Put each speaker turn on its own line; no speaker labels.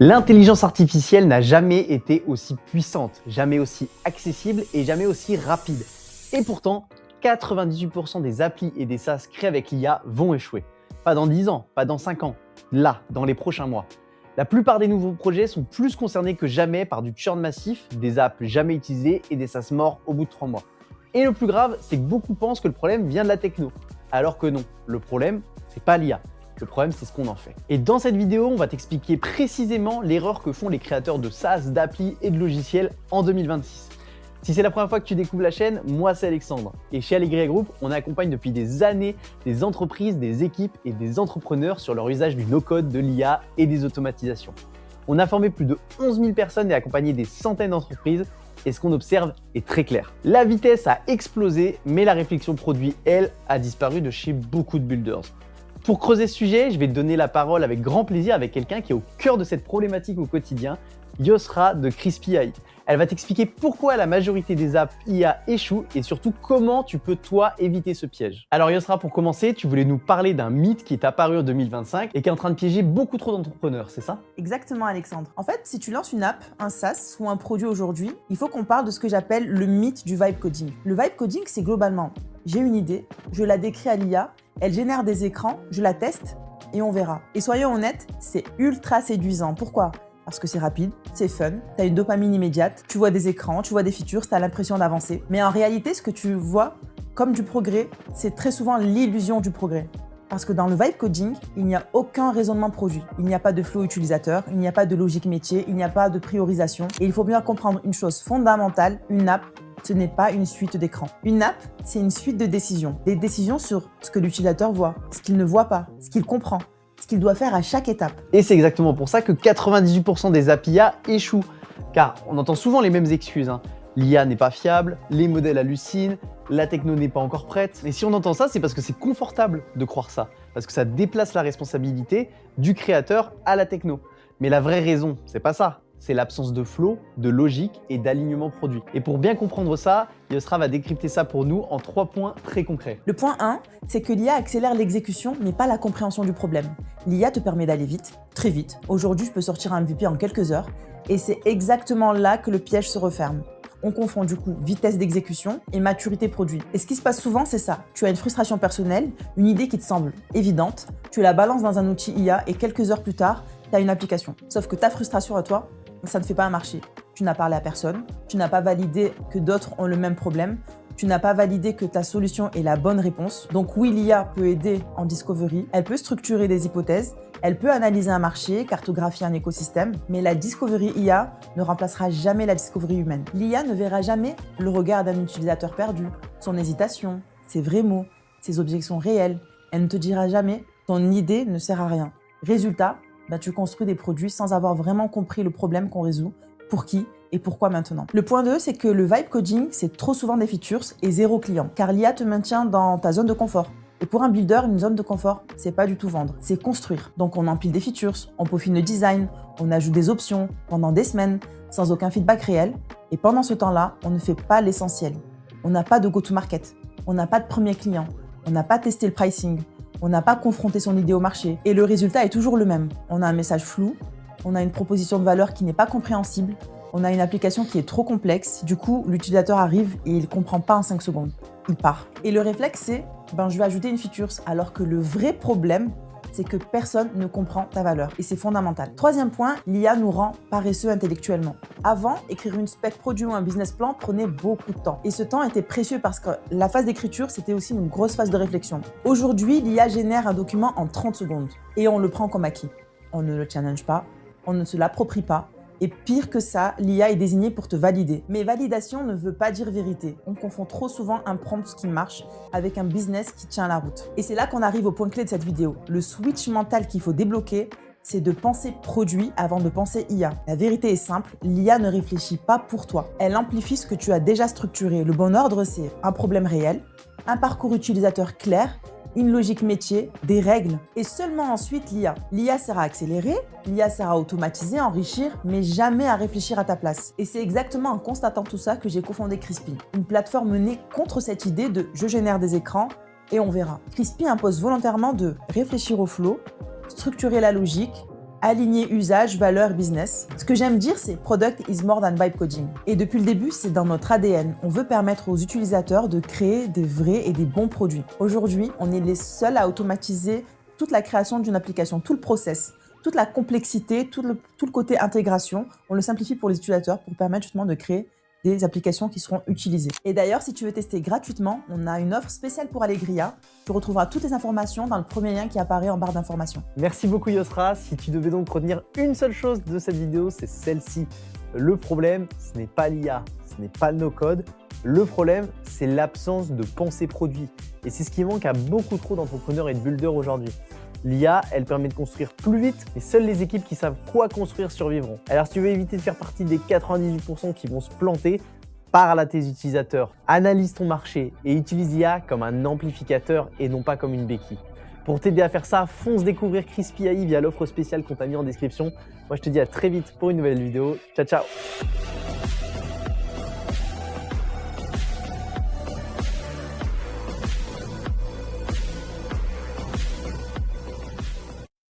L'intelligence artificielle n'a jamais été aussi puissante, jamais aussi accessible et jamais aussi rapide. Et pourtant, 98% des applis et des SaaS créés avec l'IA vont échouer. Pas dans 10 ans, pas dans 5 ans, là, dans les prochains mois. La plupart des nouveaux projets sont plus concernés que jamais par du churn massif, des apps jamais utilisées et des SaaS morts au bout de 3 mois. Et le plus grave, c'est que beaucoup pensent que le problème vient de la techno. Alors que non, le problème, c'est pas l'IA. Le problème, c'est ce qu'on en fait. Et dans cette vidéo, on va t'expliquer précisément l'erreur que font les créateurs de SaaS, d'applis et de logiciels en 2026. Si c'est la première fois que tu découvres la chaîne, moi c'est Alexandre. Et chez Allegria Group, on accompagne depuis des années des entreprises, des équipes et des entrepreneurs sur leur usage du no-code, de l'IA et des automatisations. On a formé plus de 11 000 personnes et accompagné des centaines d'entreprises. Et ce qu'on observe est très clair. La vitesse a explosé, mais la réflexion produit, elle, a disparu de chez beaucoup de builders. Pour creuser ce sujet, je vais te donner la parole avec grand plaisir avec quelqu'un qui est au cœur de cette problématique au quotidien, Yosra de Crispy AI. Elle va t'expliquer pourquoi la majorité des apps IA échouent et surtout comment tu peux toi éviter ce piège. Alors Yosra, pour commencer, tu voulais nous parler d'un mythe qui est apparu en 2025 et qui est en train de piéger beaucoup trop d'entrepreneurs, c'est ça?
Exactement Alexandre. En fait, si tu lances une app, un SaaS ou un produit aujourd'hui, il faut qu'on parle de ce que j'appelle le mythe du vibe coding. Le vibe coding, c'est globalement, j'ai une idée, je la décris à l'IA, elle génère des écrans, je la teste et on verra. Et soyons honnêtes, c'est ultra séduisant. Pourquoi ? Parce que c'est rapide, c'est fun, tu as une dopamine immédiate, tu vois des écrans, tu vois des features, tu as l'impression d'avancer. Mais en réalité, ce que tu vois comme du progrès, c'est très souvent l'illusion du progrès. Parce que dans le vibe coding, il n'y a aucun raisonnement produit. Il n'y a pas de flow utilisateur, il n'y a pas de logique métier, il n'y a pas de priorisation. Et il faut bien comprendre une chose fondamentale, une app, ce n'est pas une suite d'écrans. Une app, c'est une suite de décisions. Des décisions sur ce que l'utilisateur voit, ce qu'il ne voit pas, ce qu'il comprend, ce qu'il doit faire à chaque étape.
Et c'est exactement pour ça que 98% des apps IA échouent. Car on entend souvent les mêmes excuses. L'IA n'est pas fiable, les modèles hallucinent, la techno n'est pas encore prête. Et si on entend ça, c'est parce que c'est confortable de croire ça. Parce que ça déplace la responsabilité du créateur à la techno. Mais la vraie raison, c'est pas ça. C'est l'absence de flow, de logique et d'alignement produit. Et pour bien comprendre ça, Yosra va décrypter ça pour nous en 3 points très concrets.
Le point 1, c'est que l'IA accélère l'exécution, mais pas la compréhension du problème. L'IA te permet d'aller vite, très vite. Aujourd'hui, je peux sortir un MVP en quelques heures. Et c'est exactement là que le piège se referme. On confond du coup vitesse d'exécution et maturité produit. Et ce qui se passe souvent, c'est ça. Tu as une frustration personnelle, une idée qui te semble évidente, tu la balances dans un outil IA et quelques heures plus tard, tu as une application. Sauf que ta frustration à toi, ça ne fait pas un marché. Tu n'as parlé à personne, tu n'as pas validé que d'autres ont le même problème, tu n'as pas validé que ta solution est la bonne réponse. Donc oui, l'IA peut aider en discovery, elle peut structurer des hypothèses, elle peut analyser un marché, cartographier un écosystème, mais la discovery IA ne remplacera jamais la discovery humaine. L'IA ne verra jamais le regard d'un utilisateur perdu, son hésitation, ses vrais mots, ses objections réelles. Elle ne te dira jamais « ton idée ne sert à rien ». Résultat, tu construis des produits sans avoir vraiment compris le problème qu'on résout, pour qui et pourquoi maintenant. Le point 2, c'est que le vibe coding, c'est trop souvent des features et zéro client, car l'IA te maintient dans ta zone de confort. Et pour un builder, une zone de confort, c'est pas du tout vendre, c'est construire. Donc on empile des features, on peaufine le design, on ajoute des options pendant des semaines, sans aucun feedback réel. Et pendant ce temps-là, on ne fait pas l'essentiel. On n'a pas de go-to-market, on n'a pas de premier client, on n'a pas testé le pricing, on n'a pas confronté son idée au marché. Et le résultat est toujours le même. On a un message flou, on a une proposition de valeur qui n'est pas compréhensible, on a une application qui est trop complexe. Du coup, l'utilisateur arrive et il ne comprend pas en 5 secondes. Il part. Et le réflexe, c'est je vais ajouter une feature, alors que le vrai problème, c'est que personne ne comprend ta valeur. Et c'est fondamental. Troisième point, l'IA nous rend paresseux intellectuellement. Avant, écrire une spec produit ou un business plan prenait beaucoup de temps. Et ce temps était précieux parce que la phase d'écriture, c'était aussi une grosse phase de réflexion. Aujourd'hui, l'IA génère un document en 30 secondes. Et on le prend comme acquis. On ne le challenge pas, on ne se l'approprie pas. Et pire que ça, l'IA est désignée pour te valider. Mais validation ne veut pas dire vérité. On confond trop souvent un prompt qui marche avec un business qui tient la route. Et c'est là qu'on arrive au point clé de cette vidéo. Le switch mental qu'il faut débloquer, c'est de penser produit avant de penser IA. La vérité est simple, l'IA ne réfléchit pas pour toi. Elle amplifie ce que tu as déjà structuré. Le bon ordre, c'est un problème réel, un parcours utilisateur clair, une logique métier, des règles et seulement ensuite l'IA. L'IA sert à accélérer, l'IA sert à automatiser, enrichir, mais jamais à réfléchir à ta place. Et c'est exactement en constatant tout ça que j'ai cofondé Crispy, une plateforme née contre cette idée de « je génère des écrans et on verra ». Crispy impose volontairement de réfléchir au flow, structurer la logique, Aligner usage, valeur, business. Ce que j'aime dire, c'est product is more than vibe coding. Et depuis le début, c'est dans notre ADN. On veut permettre aux utilisateurs de créer des vrais et des bons produits. Aujourd'hui, on est les seuls à automatiser toute la création d'une application, tout le process, toute la complexité, tout le côté intégration. On le simplifie pour les utilisateurs pour permettre justement de créer des applications qui seront utilisées. Et d'ailleurs, si tu veux tester gratuitement, on a une offre spéciale pour Allegria. Tu retrouveras toutes les informations dans le premier lien qui apparaît en barre d'informations.
Merci beaucoup Yosra. Si tu devais donc retenir une seule chose de cette vidéo, c'est celle-ci. Le problème, ce n'est pas l'IA, ce n'est pas le no-code. Le problème, c'est l'absence de pensée produit. Et c'est ce qui manque à beaucoup trop d'entrepreneurs et de builders aujourd'hui. L'IA, elle permet de construire plus vite, mais seules les équipes qui savent quoi construire survivront. Alors si tu veux éviter de faire partie des 98% qui vont se planter, parle à tes utilisateurs, analyse ton marché et utilise l'IA comme un amplificateur et non pas comme une béquille. Pour t'aider à faire ça, fonce découvrir Crispy AI via l'offre spéciale qu'on t'a mis en description. Moi je te dis à très vite pour une nouvelle vidéo. Ciao ciao.